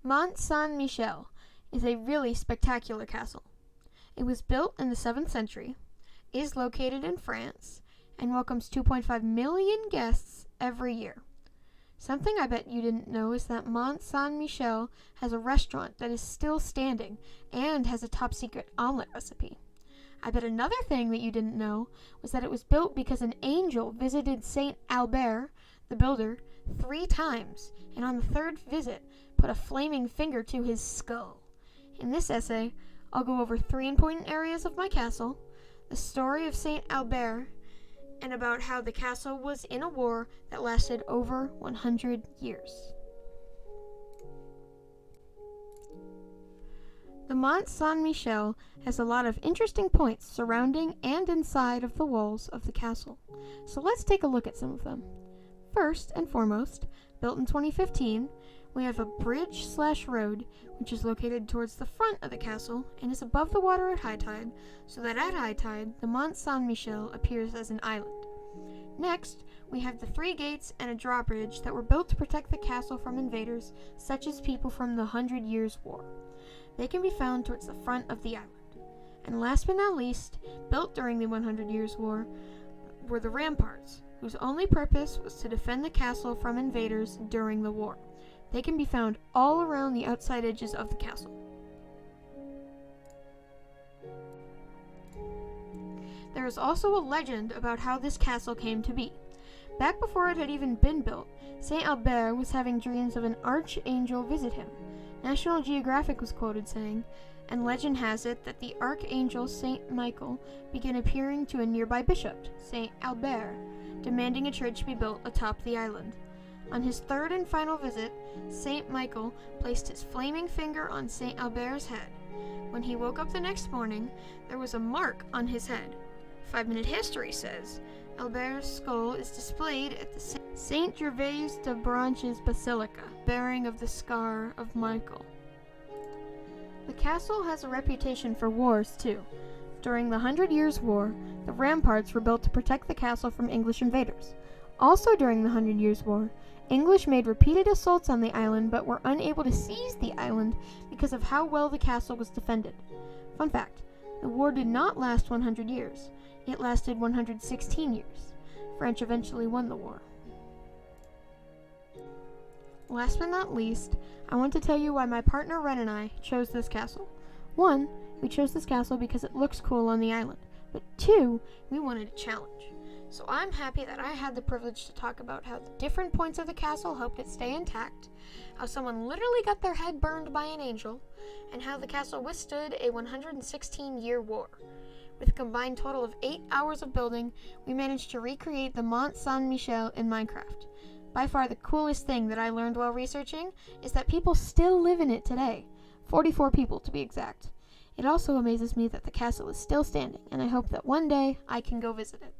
Mont Saint-Michel is a really spectacular castle. It was built in the 7th century, is located in France, and welcomes 2.5 million guests every year. Something I bet you didn't know is that Mont Saint-Michel has a restaurant that is still standing and has a top-secret omelet recipe. I bet another thing that you didn't know was that it was built because an angel visited Saint Albert, the builder, 3 times, and on the 3rd visit put a flaming finger to his skull. In this essay, I'll go over 3 important areas of my castle, the story of Saint Albert, and about how the castle was in a war that lasted over 100 years. The Mont Saint-Michel has a lot of interesting points surrounding and inside of the walls of the castle, so let's take a look at some of them. First and foremost, built in 2015, we have a bridge/road which is located towards the front of the castle and is above the water at high tide, so that at high tide, the Mont Saint-Michel appears as an island. Next, we have the 3 gates and a drawbridge that were built to protect the castle from invaders, such as people from the 100 Years' War. They can be found towards the front of the island. And last but not least, built during the 100 Years' War, were the ramparts, whose only purpose was to defend the castle from invaders during the war. They can be found all around the outside edges of the castle. There is also a legend about how this castle came to be. Back before it had even been built, Saint Albert was having dreams of an archangel visit him. National Geographic was quoted saying, and legend has it that the archangel Saint Michael began appearing to a nearby bishop, Saint Albert, demanding a church be built atop the island. On his 3rd and final visit, Saint Michael placed his flaming finger on Saint Albert's head. When he woke up the next morning, there was a mark on his head. 5-Minute History says, Albert's skull is displayed at the Saint Gervais de Branches Basilica, bearing of the scar of Michael. The castle has a reputation for wars, too. During the 100 Years' War, the ramparts were built to protect the castle from English invaders. Also during the 100 Years' War, English made repeated assaults on the island but were unable to seize the island because of how well the castle was defended. Fun fact, the war did not last 100 years. It lasted 116 years. French eventually won the war. Last but not least, I want to tell you why my partner Ren and I chose this castle. 1, we chose this castle because it looks cool on the island, but 2, we wanted a challenge. So I'm happy that I had the privilege to talk about how the different points of the castle helped it stay intact, how someone literally got their head burned by an angel, and how the castle withstood a 116-year war. With a combined total of 8 hours of building, we managed to recreate the Mont Saint-Michel in Minecraft. By far the coolest thing that I learned while researching is that people still live in it today. 44 people to be exact. It also amazes me that the castle is still standing, and I hope that one day I can go visit it.